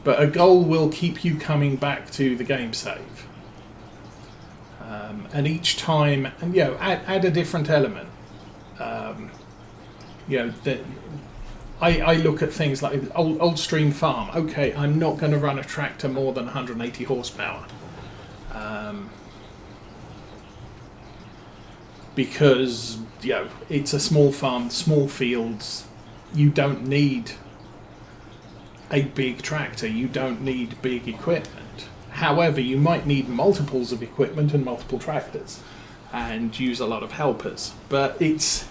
but a goal will keep you coming back to the game save. And each time, and add a different element. I look at things like old stream farm. Okay, I'm not going to run a tractor more than 180 horsepower. Because it's a small farm, small fields. You don't need a big tractor. You don't need big equipment. However, you might need multiples of equipment and multiple tractors, and use a lot of helpers. But it's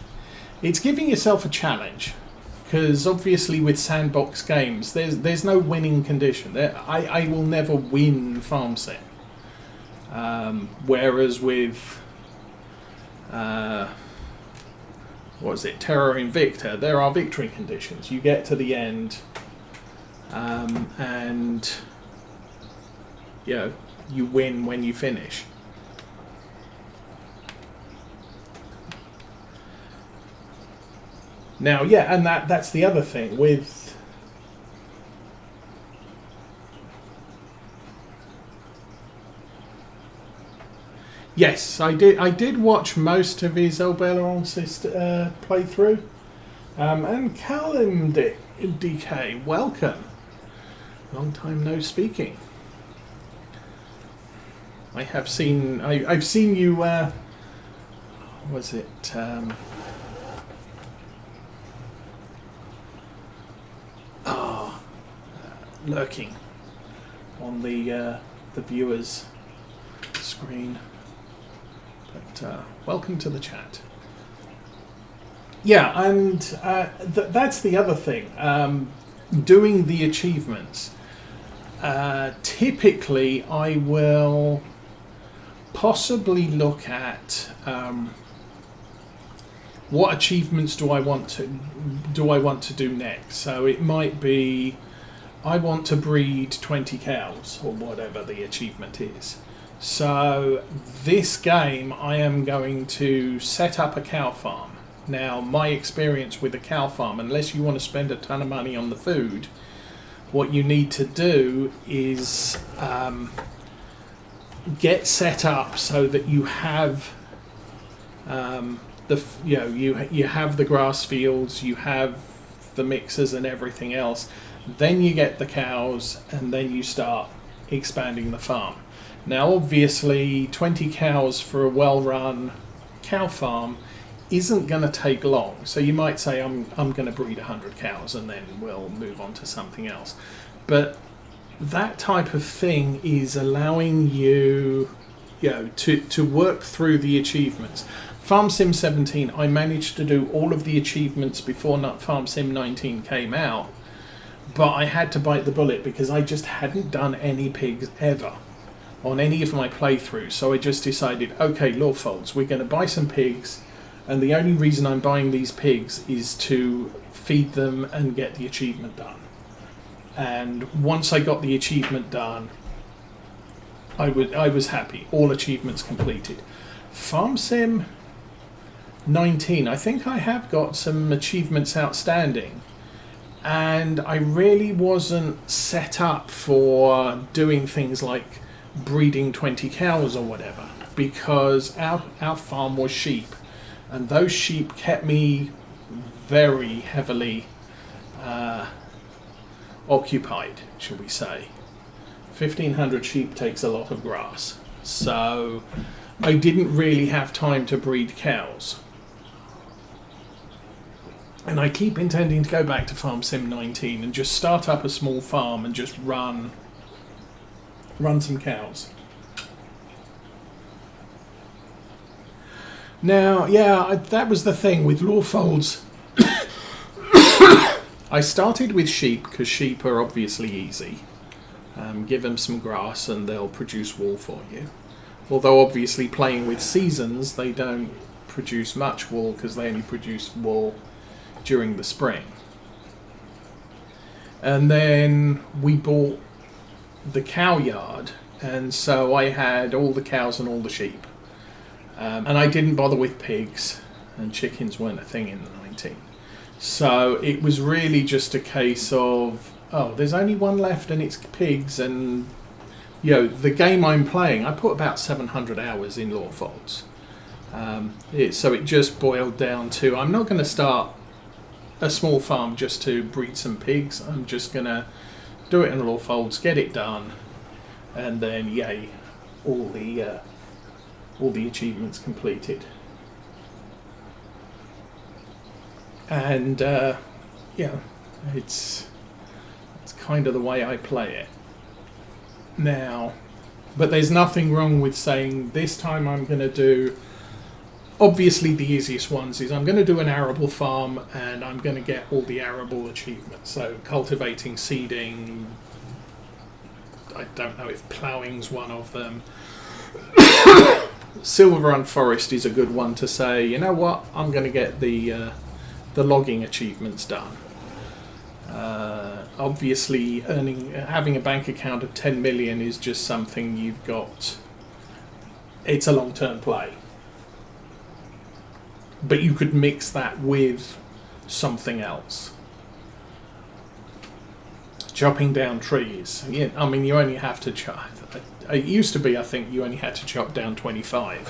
giving yourself a challenge, because obviously with sandbox games, there's no winning condition. I will never win Farm Sim. Whereas with Terra Invicta, there are victory conditions. You get to the end, and you win when you finish. Now, and that's the other thing with yes, I did watch most of his Oberon playthrough, and Callum DK, welcome. Long time no speaking. I've seen you. Was it? Lurking on the viewers' screen. But welcome to the chat. Yeah, and that's the other thing. Doing the achievements. Typically, I will possibly look at what achievements do I want to do next. So it might be I want to breed 20 cows or whatever the achievement is. So this game I am going to set up a cow farm. Now my experience with a cow farm, unless you want to spend a ton of money on the food, what you need to do is get set up so that you have you have the grass fields, you have the mixers and everything else. Then you get the cows, and then you start expanding the farm. Now obviously 20 cows for a well-run cow farm isn't going to take long. So you might say I'm going to breed 100 cows and then we'll move on to something else. But that type of thing is allowing you, to work through the achievements. Farm Sim 17, I managed to do all of the achievements before Farm Sim 19 came out, but I had to bite the bullet because I just hadn't done any pigs ever on any of my playthroughs. So I just decided, okay, Lawfolds, we're going to buy some pigs, and the only reason I'm buying these pigs is to feed them and get the achievement done. And once I got the achievement done, I was happy. All achievements completed. Farm Sim 19, I think I have got some achievements outstanding, and I really wasn't set up for doing things like breeding 20 cows or whatever, because our farm was sheep, and those sheep kept me very heavily occupied, shall we say. 1,500 sheep takes a lot of grass, so I didn't really have time to breed cows. And I keep intending to go back to Farm Sim 19 and just start up a small farm and just run some cows. Now, that was the thing with Lawfolds. I started with sheep because sheep are obviously easy. Give them some grass and they'll produce wool for you. Although obviously playing with seasons, they don't produce much wool because they only produce wool during the spring. And then we bought the cow yard, and so I had all the cows and all the sheep. And I didn't bother with pigs, and chickens weren't a thing in the 19. So it was really just a case of, oh, there's only one left and it's pigs, and the game I'm playing, I put about 700 hours in Lawfolds. So it just boiled down to, I'm not going to start a small farm just to breed some pigs. I'm just going to do it in Lawfolds, get it done, and then yay, all the achievements completed. And it's kind of the way I play it now. But there's nothing wrong with saying, this time I'm going to do, obviously the easiest ones is I'm going to do an arable farm and I'm going to get all the arable achievements. So cultivating, seeding, I don't know if ploughing's one of them. Silverrun Forest is a good one to say, you know what, I'm going to get the logging achievements done. Obviously, having a bank account of 10 million is just something you've got. It's a long-term play, but you could mix that with something else. Chopping down trees. Yeah, I mean, you only have to chop. It used to be, I think, you only had to chop down 25,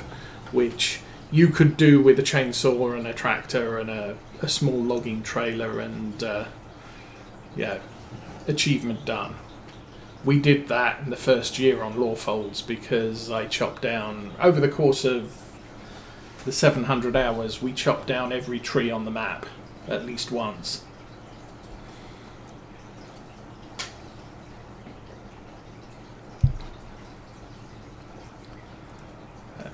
which you could do with a chainsaw and a tractor and a small logging trailer, and achievement done. We did that in the first year on Lawfolds because I chopped down, over the course of the 700 hours, we chopped down every tree on the map at least once. But,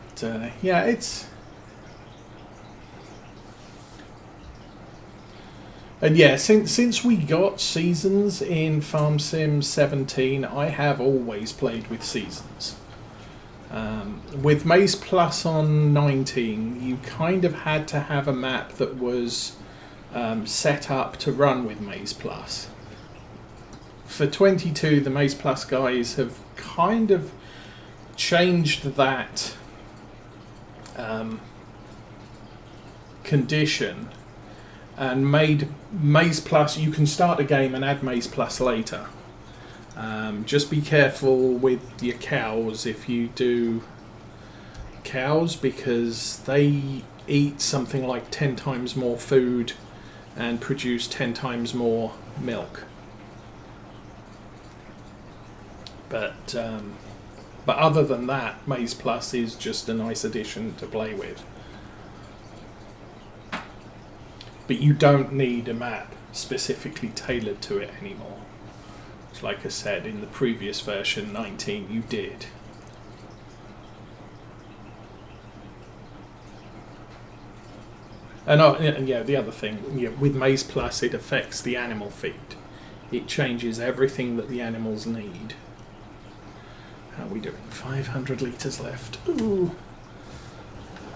it's... And yeah, since we got seasons in Farm Sim 17, I have always played with seasons. With Maze Plus on 19, you kind of had to have a map that was set up to run with Maze Plus. For 22, the Maze Plus guys have kind of changed that condition and made Maze Plus, you can start a game and add Maze Plus later. Just be careful with your cows if you do cows, because they eat something like 10 times more food and produce 10 times more milk. But other than that, Maze Plus is just a nice addition to play with. But you don't need a map specifically tailored to it anymore. Like I said, in the previous version, 19, you did. And the other thing, with Maze Plus, it affects the animal feed. It changes everything that the animals need. How are we doing? 500 litres left. Ooh.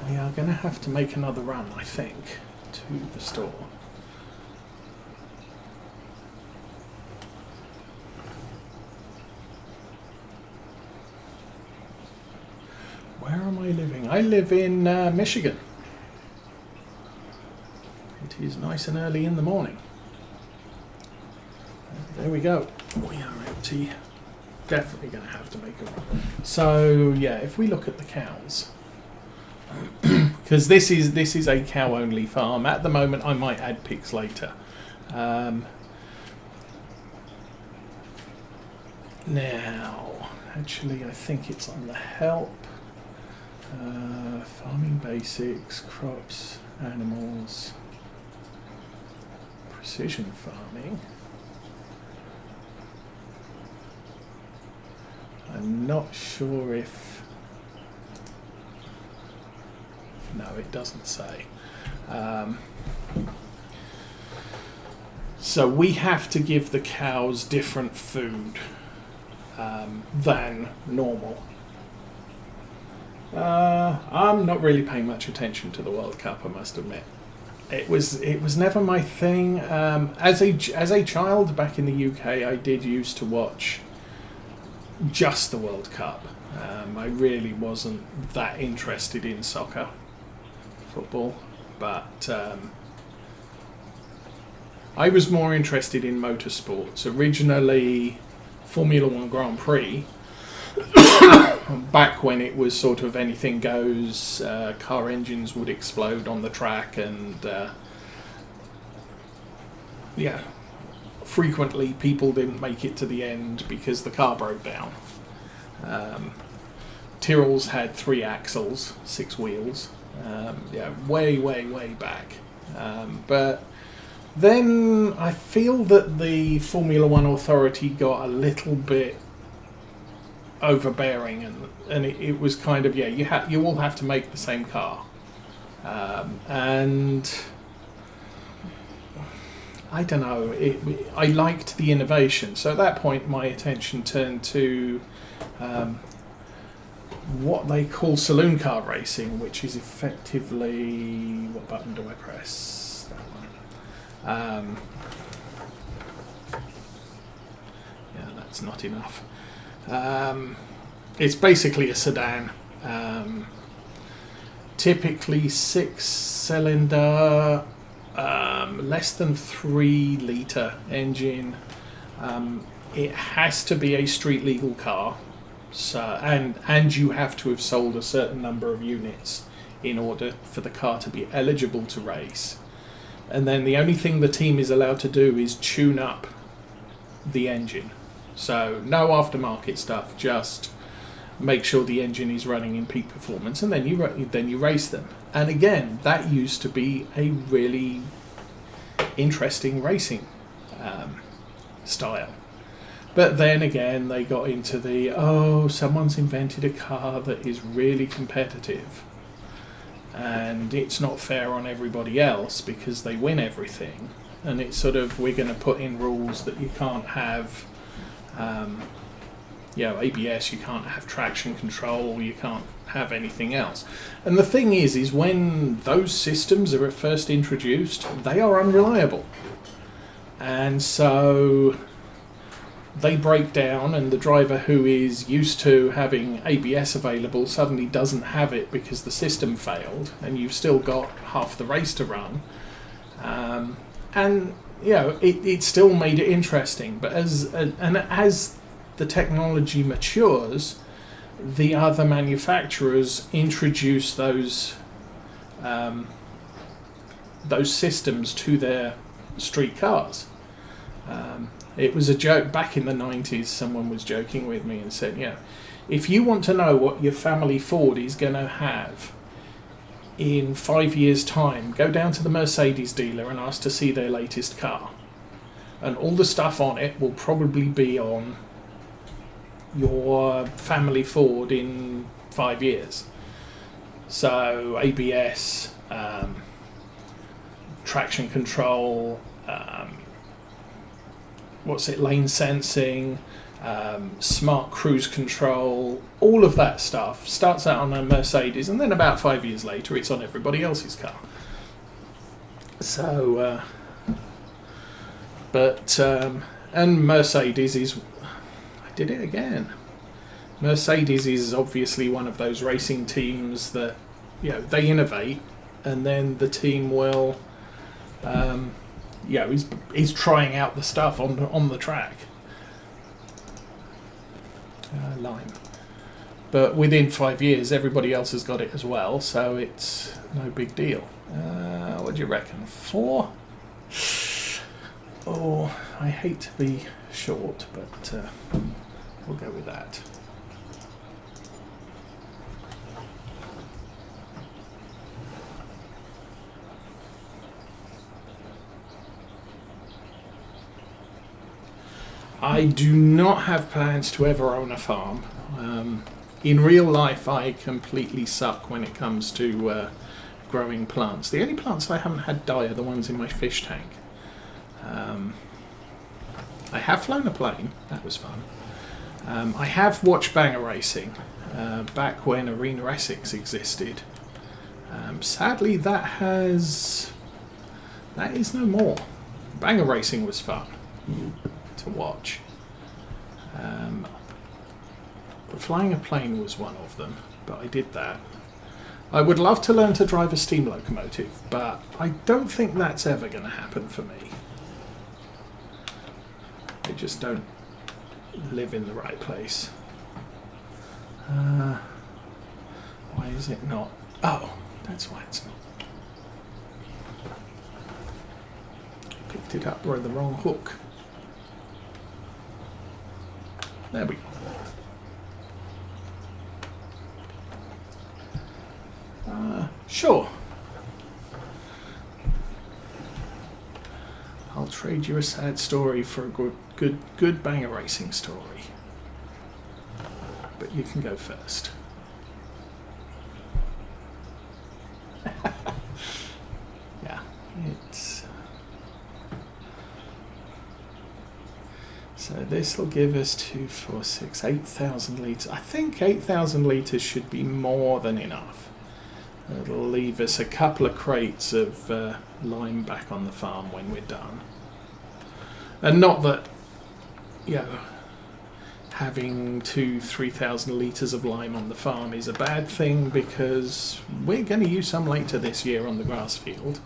We are going to have to make another run, I think, to the store. Where am I living? I live in Michigan. It is nice and early in the morning. There we go. We are empty. Definitely going to have to make a run. So yeah, if we look at the cows, because this is a cow only farm at the moment. I might add pigs later. Now, actually, I think it's on the help. Farming basics, crops, animals, precision farming. I'm not sure if... No, it doesn't say. So we have to give the cows different food than normal. I'm not really paying much attention to the World Cup, I must admit. It was never my thing. As a child back in the UK, I did used to watch just the World Cup. I really wasn't that interested in football, but I was more interested in motorsports. Originally, Formula One Grand Prix, back when it was sort of anything goes, car engines would explode on the track, and yeah, frequently people didn't make it to the end because the car broke down. Tyrrell's had 3 axles, 6 wheels, yeah, way back. But then I feel that the Formula One authority got a little bit overbearing, and it was kind of, yeah, you all have to make the same car, and I don't know, I liked the innovation. So at that point my attention turned to what they call saloon car racing, which is effectively, what button do I press? That one. Yeah, that's not enough. It's basically a sedan, typically 6-cylinder, less than 3 litre engine. It has to be a street legal car, so and you have to have sold a certain number of units in order for the car to be eligible to race. And then the only thing the team is allowed to do is tune up the engine. So no aftermarket stuff, just make sure the engine is running in peak performance, and then you race them. And again, that used to be a really interesting racing style. But then again, they got into someone's invented a car that is really competitive, and it's not fair on everybody else because they win everything. And it's sort of, we're going to put in rules that you can't have ABS, you can't have traction control, you can't have anything else. And the thing is when those systems are first introduced, they are unreliable. And so they break down, and the driver who is used to having ABS available suddenly doesn't have it because the system failed, and you've still got half the race to run. And it still made it interesting. But as the technology matures, the other manufacturers introduce those systems to their street cars. It was a joke back in the 90s. Someone was joking with me and said, if you want to know what your family Ford is going to have in 5 years' time, go down to the Mercedes dealer and ask to see their latest car. And all the stuff on it will probably be on your family Ford in 5 years. So ABS, traction control, lane sensing, smart cruise control, all of that stuff starts out on a Mercedes, and then about 5 years later it's on everybody else's car. So and Mercedes is, I did it again. Mercedes is obviously one of those racing teams that, they innovate, and then the team will is trying out the stuff on the track. Lime. But within 5 years, everybody else has got it as well, so it's no big deal. What do you reckon? 4? Oh, I hate to be short, but we'll go with that. I do not have plans to ever own a farm. In real life, I completely suck when it comes to growing plants. The only plants I haven't had die are the ones in my fish tank. I have flown a plane. That was fun. I have watched banger racing back when Arena Essex existed. Sadly, that is no more. Banger racing was fun to watch. Flying a plane was one of them, but I did that. I would love to learn to drive a steam locomotive, but I don't think that's ever going to happen for me. They just don't live in the right place. Why is it not? Oh, that's why it's not. Picked it up with the wrong hook. There we go. Sure. I'll trade you a sad story for a good banger racing story. But you can go first. Yeah, it's... So this will give us 2, 4, 6, 8,000 litres. I think 8,000 litres should be more than enough. It'll leave us a couple of crates of lime back on the farm when we're done. And not that, you know, having 2,000-3,000 litres of lime on the farm is a bad thing, because we're going to use some later this year on the grass field.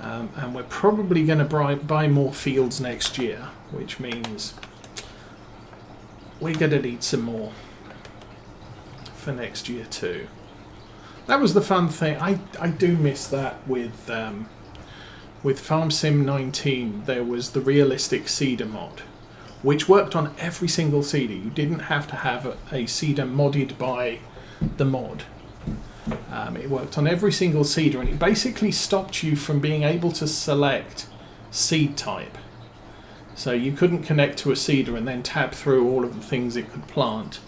And we're probably going to buy more fields next year, which means we're going to need some more for next year too. That was the fun thing. I do miss that with Farm Sim 19. There was the realistic seeder mod, which worked on every single seeder. You didn't have to have a seeder modded by the mod. It worked on every single seeder, and it basically stopped you from being able to select seed type. So you couldn't connect to a seeder and then tab through all of the things it could plant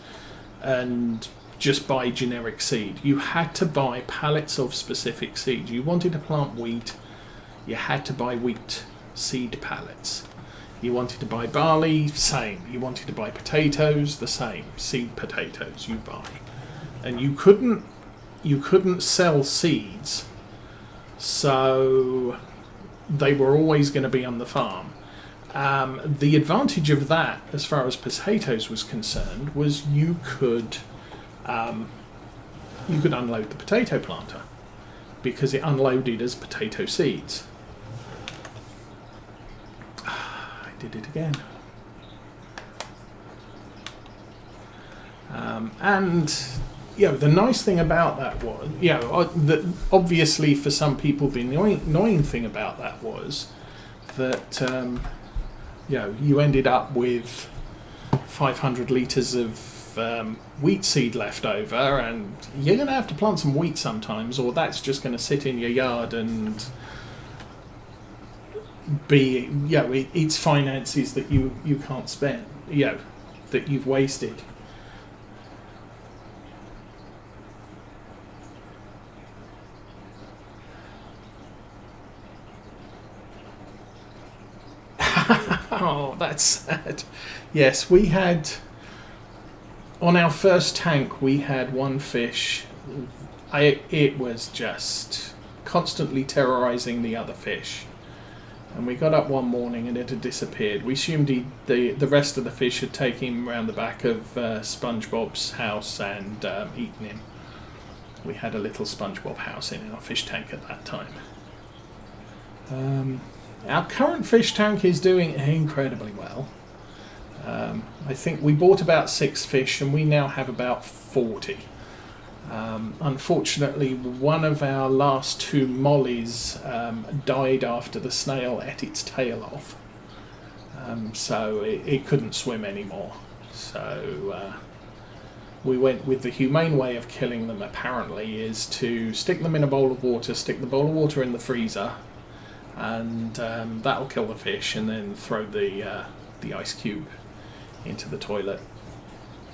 and just buy generic seed. You had to buy pallets of specific seeds. You wanted to plant wheat, you had to buy wheat seed pallets. You wanted to buy barley, same. You wanted to buy potatoes, the same. Seed potatoes you buy. And you couldn't sell seeds, so they were always going to be on the farm. The advantage of that, as far as potatoes was concerned, was you could unload the potato planter, because it unloaded as potato seeds. I did it again. And you know, the nice thing about that was, you know, that obviously for some people the annoying thing about that was that you know, you ended up with 500 litres of wheat seed left over, and you're going to have to plant some wheat sometimes, or that's just going to sit in your yard and be, you know, it's finances that you can't spend, you know, that you've wasted. Oh, that's sad. Yes, we had, on our first tank, we had one fish. It was just constantly terrorizing the other fish. And we got up one morning and it had disappeared. We assumed the rest of the fish had taken him around the back of SpongeBob's house and eaten him. We had a little SpongeBob house in our fish tank at that time. Our current fish tank is doing incredibly well. I think we bought about 6 fish and we now have about 40. Unfortunately, one of our last 2 mollies died after the snail ate its tail off. So it couldn't swim anymore. So we went with the humane way of killing them, apparently, is to stick them in a bowl of water, stick the bowl of water in the freezer, and that'll kill the fish, and then throw the ice cube into the toilet.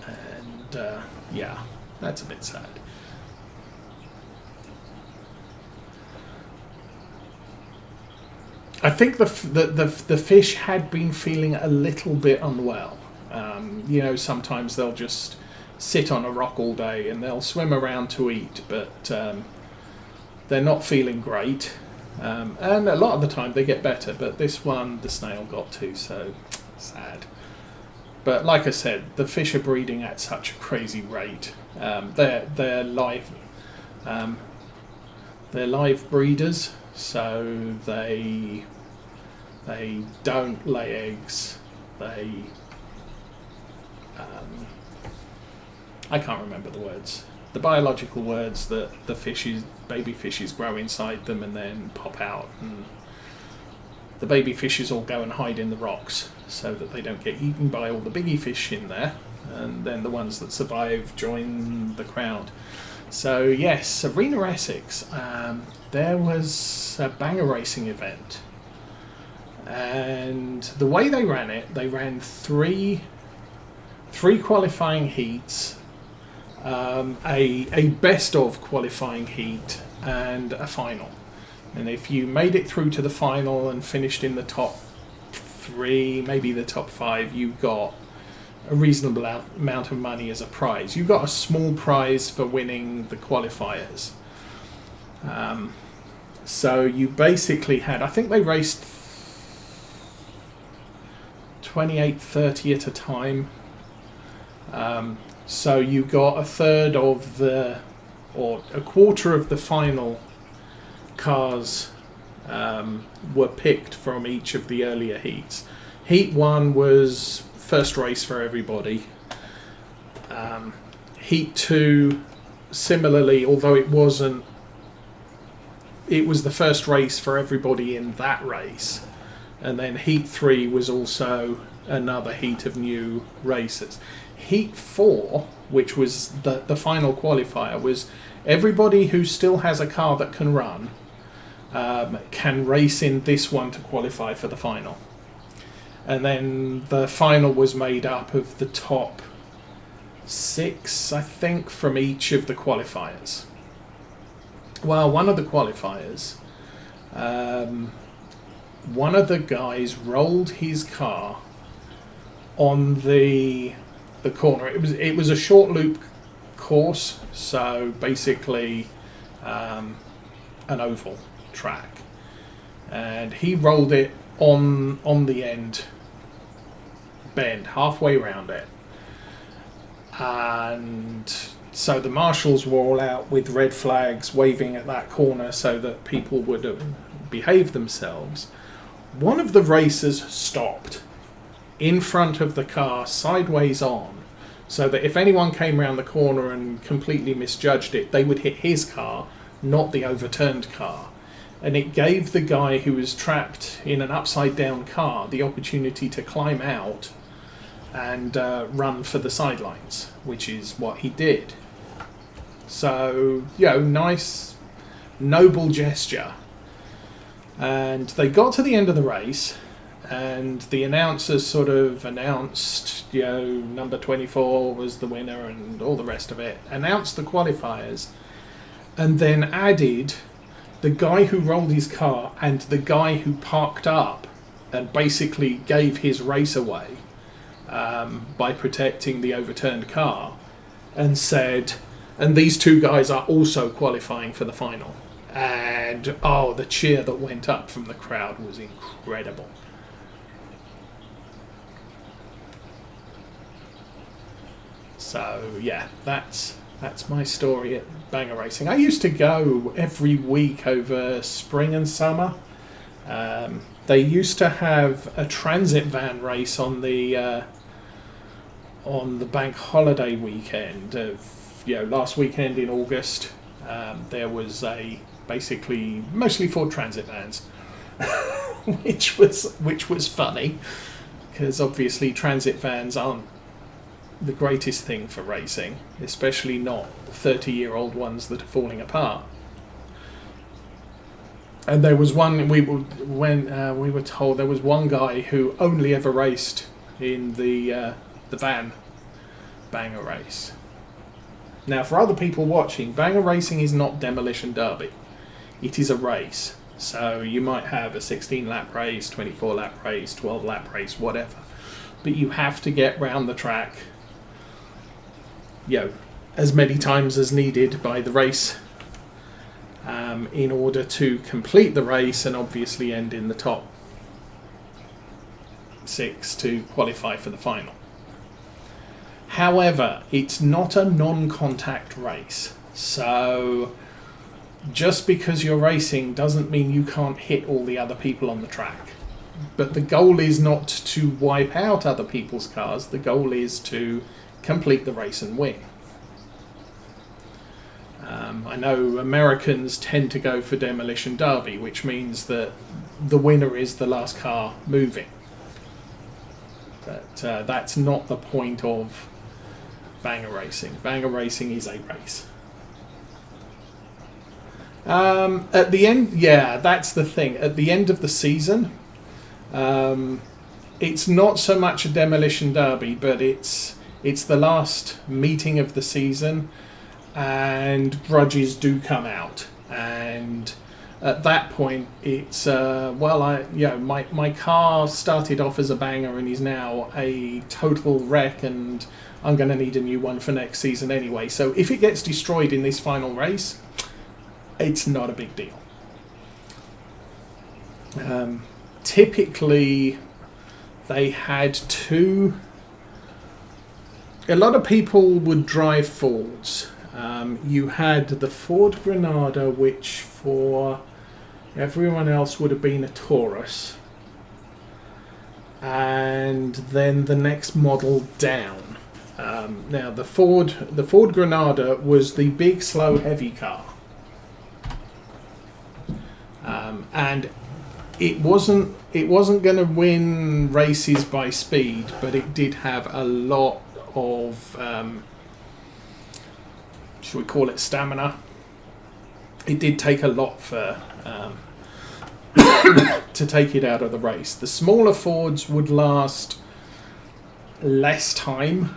And yeah, that's a bit sad. I think the fish had been feeling a little bit unwell. You know, sometimes they'll just sit on a rock all day and they'll swim around to eat, but they're not feeling great. And a lot of the time they get better, but this one the snail got to, so sad. But like I said, the fish are breeding at such a crazy rate. They're live breeders, so they don't lay eggs They, I can't remember the words. The biological words that the baby fishes grow inside them and then pop out, and the baby fishes all go and hide in the rocks so that they don't get eaten by all the biggie fish in there, and then the ones that survive join the crowd. So yes, Arena Essex, there was a banger racing event, and the way they ran it, they ran three qualifying heats, a best of qualifying heat, and a final. And if you made it through to the final and finished in the top 3, maybe the top 5, you got a reasonable amount of money as a prize. You got a small prize for winning the qualifiers. So you basically had, I think they raced 28, 30 at a time. So you got a third of or a quarter of the final cars were picked from each of the earlier heats. Heat 1 was first race for everybody. Heat 2, similarly, although it was the first race for everybody in that race. And then Heat 3 was also another heat of new racers. Heat 4, which was the final qualifier, was everybody who still has a car that can run can race in this one to qualify for the final. And then the final was made up of the top 6, I think, from each of the qualifiers. Well, one of the qualifiers, one of the guys rolled his car on the corner. It was a short loop course, so basically an oval track, and he rolled it on the end bend, halfway around it, and so the marshals were all out with red flags waving at that corner so that people would behave themselves. One of the racers stopped in front of the car, sideways on, so that if anyone came around the corner and completely misjudged it, they would hit his car, not the overturned car. And it gave the guy who was trapped in an upside down car the opportunity to climb out and run for the sidelines, which is what he did. So, nice, noble gesture. And they got to the end of the race, and the announcers sort of announced, number 24 was the winner and all the rest of it, announced the qualifiers, and then added the guy who rolled his car and the guy who parked up and basically gave his race away by protecting the overturned car, and said, and these two guys are also qualifying for the final. And the cheer that went up from the crowd was incredible. So yeah, that's my story at Banger Racing. I used to go every week over spring and summer. They used to have a transit van race on the bank holiday weekend of last weekend in August. There was basically mostly Ford Transit vans, which was funny, because obviously transit vans aren't the greatest thing for racing, especially not 30-year-old ones that are falling apart. And there was one we were told there was one guy who only ever raced in the van Banger race. Now, for other people watching, Banger Racing is not Demolition Derby. It is a race. So you might have a 16-lap race, 24-lap race, 12-lap race, whatever. But you have to get round the track, as many times as needed by the race in order to complete the race and obviously end in the top 6 to qualify for the final. However, it's not a non-contact race, so just because you're racing doesn't mean you can't hit all the other people on the track. But the goal is not to wipe out other people's cars. The goal is to complete the race and win. I know Americans tend to go for demolition derby, which means that the winner is the last car moving. But that's not the point of banger racing. Banger racing is a race. At the end, yeah, that's the thing. At the end of the season, it's not so much a demolition derby, but it's the last meeting of the season, and grudges do come out. And at that point, it's my car started off as a banger and is now a total wreck, and I'm going to need a new one for next season anyway. So if it gets destroyed in this final race, it's not a big deal. Typically, they had two. A lot of people would drive Fords. You had the Ford Granada, which for everyone else would have been a Taurus, and then the next model down. Now the Ford Granada was the big, slow, heavy car, and it wasn't going to win races by speed, but it did have a lot of should we call it stamina. It did take a lot for to take it out of the race. The smaller Fords would last less time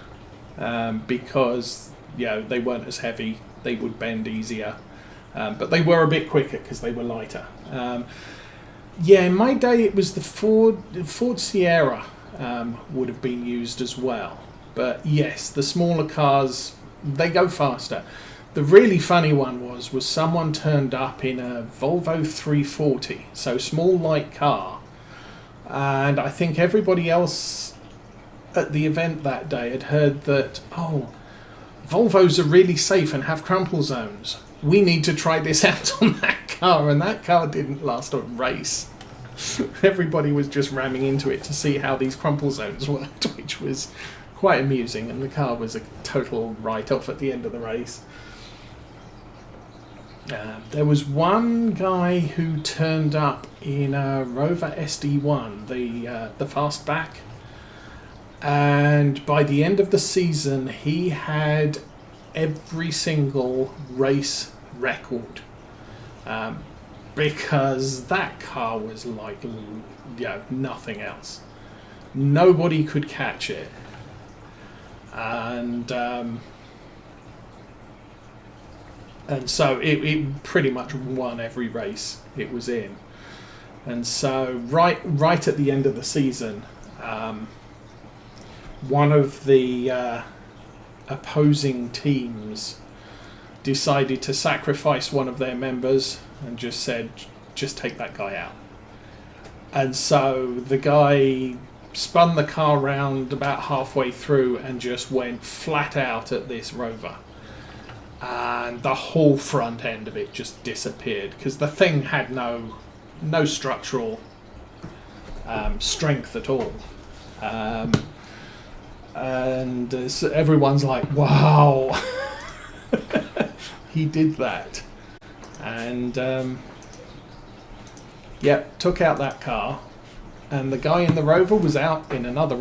because they weren't as heavy. They would bend easier, but they were a bit quicker because they were lighter. In my day it was the Ford Sierra would have been used as well. But yes, the smaller cars, they go faster. The really funny one was someone turned up in a Volvo 340, so small, light car, and I think everybody else at the event that day had heard that, Volvos are really safe and have crumple zones. We need to try this out on that car, and that car didn't last a race. Everybody was just ramming into it to see how these crumple zones worked, which was quite amusing, and the car was a total write-off at the end of the race. There was one guy who turned up in a Rover SD1, the fastback, and by the end of the season he had every single race record, because that car was like nothing else. Nobody could catch it, and so it pretty much won every race it was in. And so right at the end of the season, one of the opposing teams decided to sacrifice one of their members and just said, just take that guy out. And so the guy spun the car round about halfway through and just went flat out at this Rover. And the whole front end of it just disappeared because the thing had no structural strength at all. And so everyone's like, wow, he did that. And took out that car, and the guy in the Rover was out in another